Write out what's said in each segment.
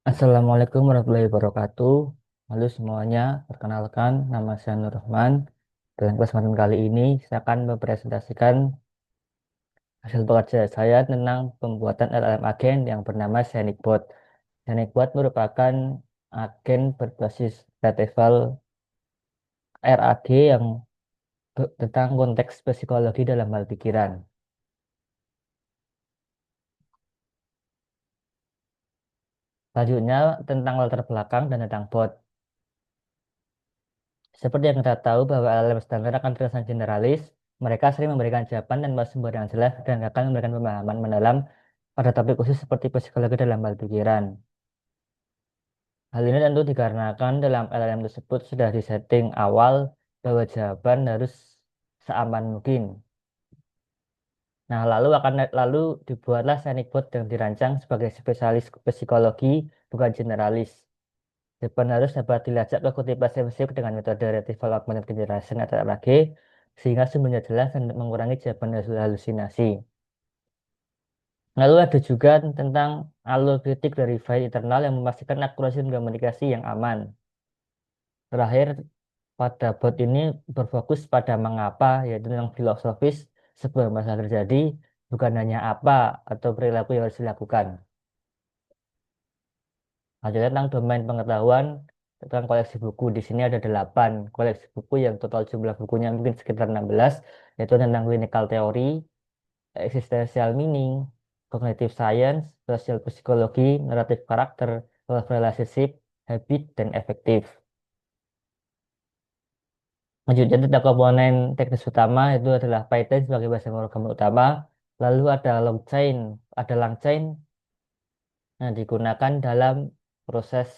Assalamualaikum warahmatullahi wabarakatuh. Halo semuanya, perkenalkan nama saya Nur Rahman. Dalam kesempatan kali ini, saya akan mempresentasikan hasil pekerjaan saya tentang pembuatan LLM agen yang bernama ScenicBot. ScenicBot merupakan agen berbasis retrieval RAG yang tentang konteks psikologi dalam hal pikiran. Selanjutnya, tentang latar belakang dan tentang bot. Seperti yang kita tahu bahwa LLM standar akan terkesan generalis, mereka sering memberikan jawaban tanpa sumber yang jelas dan akan memberikan pemahaman mendalam pada topik khusus seperti psikologi dalam hal pikiran. Hal ini tentu dikarenakan dalam LLM tersebut sudah disetting awal bahwa jawaban harus seaman mungkin. Nah, lalu dibuatlah Sandbox yang dirancang sebagai spesialis psikologi, bukan generalis. Jawaban harus dapat dilacak ke kutipan spesifik dengan metode Retrieval Augmented Generation atau RAG, sehingga sumbernya jelas dan mengurangi jawaban halusinasi. Lalu ada juga tentang alur kritik dari file internal yang memastikan akurasi dan komunikasi yang aman. Terakhir, pada bot ini berfokus pada mengapa, yaitu tentang filosofis sebuah masalah terjadi, bukan hanya apa atau perilaku yang harus dilakukan. Lanjutnya tentang domain pengetahuan tentang koleksi buku. Di sini ada 8 koleksi buku yang total jumlah bukunya mungkin sekitar 16, yaitu tentang clinical theory, existential meaning, cognitive science, social psychology, narrative karakter, love relationship, habit, dan efektif. Lanjutnya tentang komponen teknis utama itu adalah Python sebagai bahasa pemrograman utama. Lalu ada LangChain yang digunakan dalam proses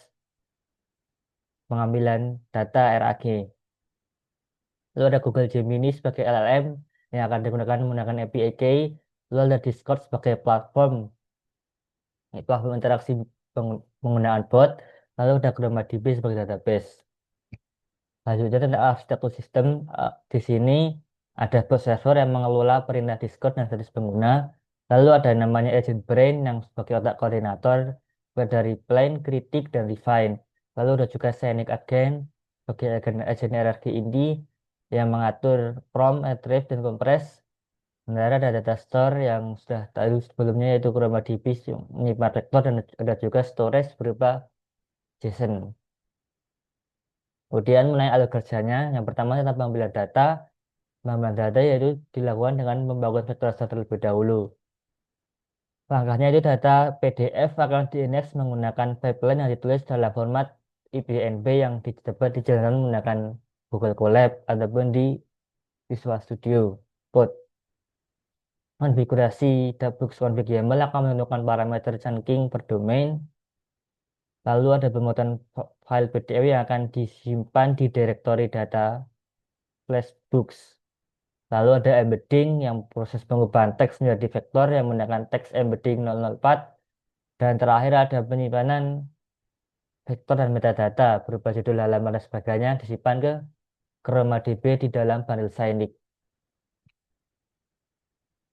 pengambilan data RAG. Lalu ada Google Gemini sebagai LLM yang akan digunakan menggunakan API. Lalu ada Discord sebagai platform interaksi penggunaan bot. Lalu ada ChromaDB sebagai database. Selanjutnya tentang arsitektur sistem, di sini ada bot server yang mengelola perintah Discord dan status pengguna. Lalu ada namanya agent brain yang sebagai otak koordinator, dari plan, kritik, dan refine. Lalu ada juga scenic agent sebagai agent hierarki inti yang mengatur prompt, retrieve, dan compress. Sementara ada data store yang sudah tahu sebelumnya yaitu ChromaDB yang menyimpan vektor dan ada juga storage berupa JSON. Kemudian mengenai alur kerjanya, yang pertama tentang pengambilan data. Pengambilan data yaitu dilakukan dengan membangun vektor store terlebih dahulu. Langkahnya itu data PDF akan diindeks menggunakan pipeline yang ditulis dalam format IPNB yang dapat dijalankan menggunakan Google Colab ataupun di Visual Studio Code. Konfigurasi Dapux config YAML akan menentukan parameter chunking per domain. Lalu ada pemuatan file PDF yang akan disimpan di direktori data flashbooks. Lalu ada embedding yang proses pengubahan teks menjadi vektor yang menggunakan teks embedding 004. Dan terakhir ada penyimpanan vektor dan metadata berupa judul halaman dan sebagainya disimpan ke ChromaDB di dalam bundle Scenic.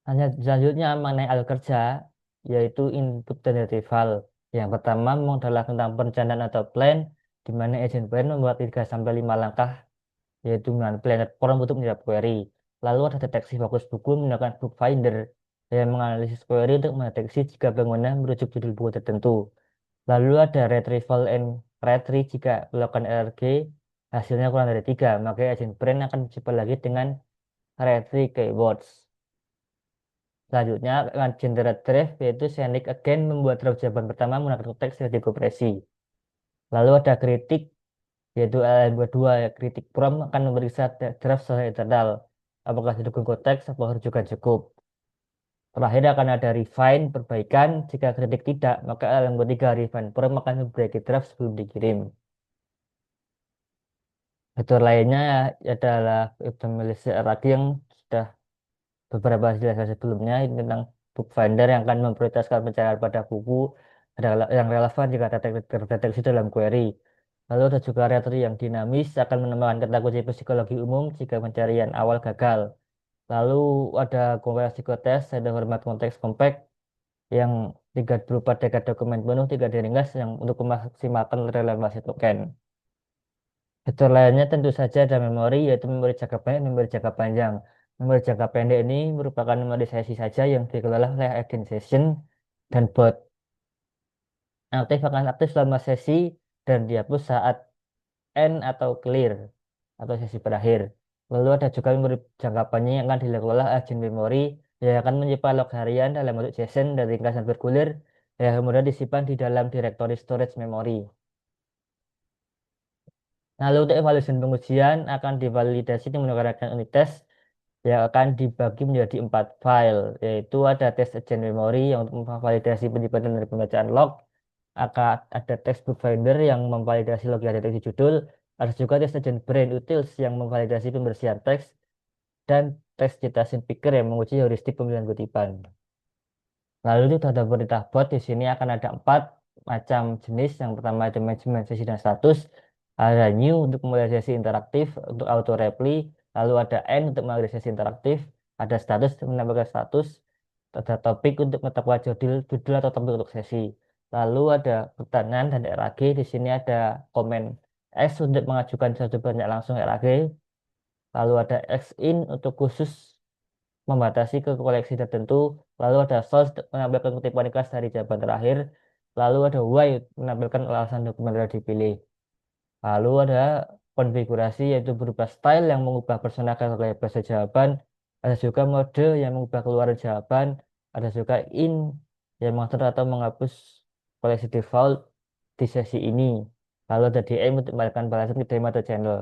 Hanya selanjutnya mengenai alur kerja, yaitu input dan retrieval. Yang pertama adalah tentang perencanaan atau plan, di mana agent plan membuat 3 sampai 5 langkah, yaitu dengan planet form untuk menjawab query. Lalu ada deteksi fokus buku menggunakan book finder yang menganalisis query untuk mendeteksi jika pengguna merujuk judul buku tertentu. Lalu ada retrieval and retrieve jika melakukan RG hasilnya kurang dari 3, maka agent brain akan mencoba lagi dengan retrieve keywords. Selanjutnya, dengan gender retrieve yaitu Scenic again membuat draft jawaban pertama menggunakan teks yang dikopresi. Lalu ada kritik, yaitu LM2, ya, kritik prompt akan memeriksa draft secara internal. Apakah didukung konteks atau rujukan cukup. Terakhir akan ada refine, perbaikan. Jika kritik tidak, maka LM3 refine prompt akan memperbaiki draft sebelum dikirim. Fitur lainnya adalah optimalisasi lagi yang sudah beberapa hasil sebelumnya ini tentang Bookfinder yang akan memprioritaskan pencarian pada buku yang relevan jika terdeteksi dalam query. Lalu ada juga retri yang dinamis akan menemukan kata kunci psikologi umum jika pencarian awal gagal. Lalu ada komparasi psikotes, ada format konteks compact yang tiga berupa tiga dokumen penuh, tiga diringkas yang untuk memaksimalkan relevansi token. Fitur lainnya tentu saja ada memori, yaitu memori jangka pendek, memori jangka panjang. Memori jangka pendek ini merupakan memori sesi saja yang dikelola oleh organization dan bot. Aktif akan aktif selama sesi dan dihapus saat end atau clear atau sesi berakhir. Lalu ada juga memori jangka panjang yang akan dikelola agent memori yang akan menyimpan log harian dalam bentuk JSON dan ringkasan bergulir yang kemudian disimpan di dalam directory storage memory. Lalu untuk evaluasi pengujian akan divalidasi dengan menggunakan unit test yang akan dibagi menjadi 4 file, yaitu ada test agent memory yang untuk memvalidasi penyimpanan dan pembacaan log, akan ada textbook finder yang memvalidasi log yang ada di judul, ada juga test agent brain utils yang memvalidasi pembersihan teks, dan test citation picker yang menguji heuristik pemilihan kutipan. Lalu itu ada perintah bot. Di sini akan ada 4 macam jenis. Yang pertama ada management sesi dan status. Ada new untuk memulai sesi interaktif untuk auto reply. Lalu ada end untuk mengakhiri sesi interaktif. Ada status untuk menambahkan status. Ada topik untuk menetapkan judul atau topik untuk sesi. Lalu ada pertanyaan dan RAG. Di sini ada komen X untuk mengajukan satu banyak langsung RAG. Lalu ada X in untuk khusus membatasi ke koleksi tertentu, lalu ada source menampilkan kutipan ringkas dari jawaban terakhir, lalu ada why menampilkan alasan dokumen yang dipilih, lalu ada konfigurasi yaitu berupa style yang mengubah persona ke bahasa jawaban, ada juga mode yang mengubah keluaran jawaban, ada juga in yang mengatur atau menghapus koleksi default di sesi ini, lalu ada DM untuk memberikan balasan ke DM atau channel.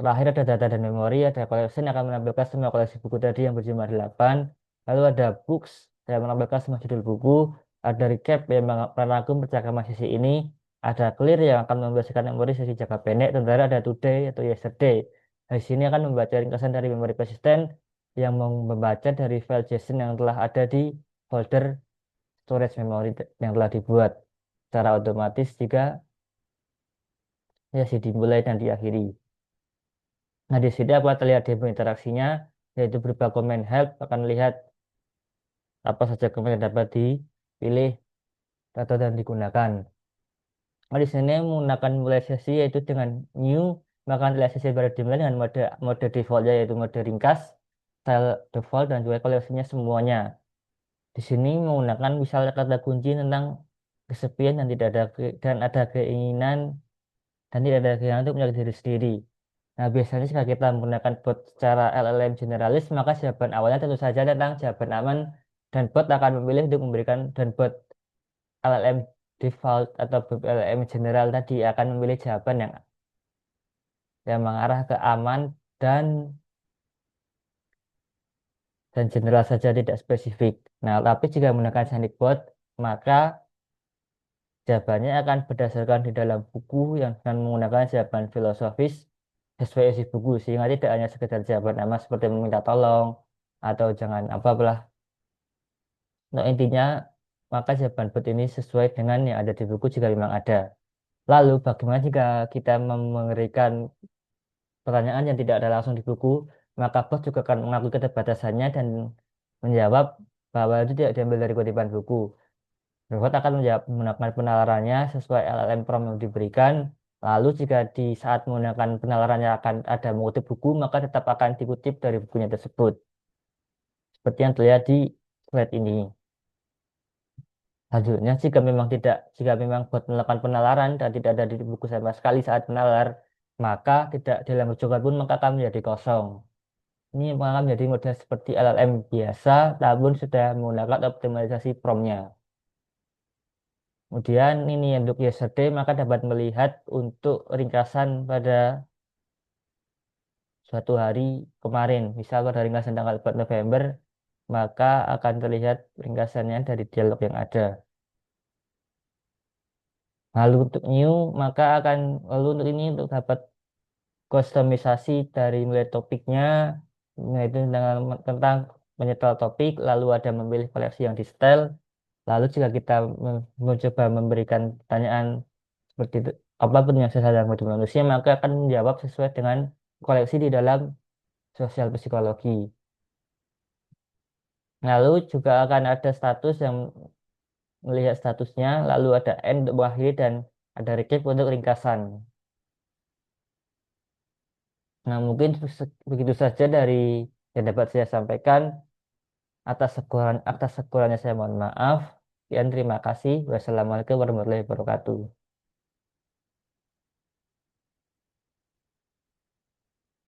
Terakhir ada data dan memori, ada collection yang akan menampilkan semua koleksi buku tadi yang berjumlah 8. Lalu ada books yang menampilkan semua judul buku. Ada recap yang merangkum percakapan sesi ini. Ada clear yang akan membersihkan memori sesi jangka pendek. Dan terakhir ada today atau yesterday. Di sini akan membaca ringkasan dari memori persisten yang membaca dari file JSON yang telah ada di folder storage memory yang telah dibuat secara otomatis jika sesi dimulai dan diakhiri. Nah, di sini apa terlihat demo interaksinya, yaitu berupa komen help akan lihat apa saja komen yang dapat dipilih atau dan digunakan. Nah, di sini menggunakan mulai sesi yaitu dengan new, maka nilai sesi baru dimulai dengan mode mode defaultnya yaitu mode ringkas, style default dan juga koleksinya semuanya. Di sini menggunakan misalnya kata kunci tentang kesepian dan tidak ada dan ada keinginan dan tidak ada keinginan untuk menjadi diri sendiri. Nah, biasanya jika kita menggunakan bot secara LLM generalis, maka jawaban awalnya tentu saja tentang jawaban aman dan bot akan memilih untuk memberikan dan bot LLM default atau LLM general tadi akan memilih jawaban yang mengarah ke aman dan general saja tidak spesifik. Nah, tapi jika menggunakan sandwich bot, maka jawabannya akan berdasarkan di dalam buku yang dengan menggunakan jawaban filosofis sesuai isi buku sehingga tidak hanya sekedar jawaban nama seperti meminta tolong atau jangan apa-apalah. Nah, intinya maka jawaban bot ini sesuai dengan yang ada di buku jika memang ada. Lalu bagaimana jika kita memberikan pertanyaan yang tidak ada langsung di buku, maka bot juga akan mengakui keterbatasannya dan menjawab bahwa itu tidak diambil dari kutipan buku. Robot akan menjawab menggunakan penalarannya sesuai LLM prompt yang diberikan. Lalu jika di saat menggunakan penalarannya akan ada mengutip buku, maka tetap akan dikutip dari bukunya tersebut. Seperti yang terlihat di slide ini. Selanjutnya, jika memang bot melakukan penalaran dan tidak ada di buku sama sekali saat menalar, maka tidak dalam rujukan pun maka akan menjadi kosong. Ini akan menjadi model seperti LLM biasa, namun sudah menggunakan optimalisasi prompt-nya. Kemudian ini untuk yesterday maka dapat melihat untuk ringkasan pada suatu hari kemarin. Misal pada ringkasan tanggal 4 November, maka akan terlihat ringkasannya dari dialog yang ada. Lalu untuk new, maka akan lalu untuk ini untuk dapat kustomisasi dari mulai topiknya, yaitu tentang menyetel topik, lalu ada memilih koleksi yang di setel. Lalu jika kita mencoba memberikan pertanyaan seperti itu, apapun yang sesuai dengan modul manusia, maka akan menjawab sesuai dengan koleksi di dalam sosial psikologi. Lalu juga akan ada status yang melihat statusnya, lalu ada end untuk mengakhiri dan ada recap untuk ringkasan. Nah, mungkin begitu saja dari yang dapat saya sampaikan. Atas sekurangnya saya mohon maaf. Sekian terima kasih. Wassalamualaikum warahmatullahi wabarakatuh.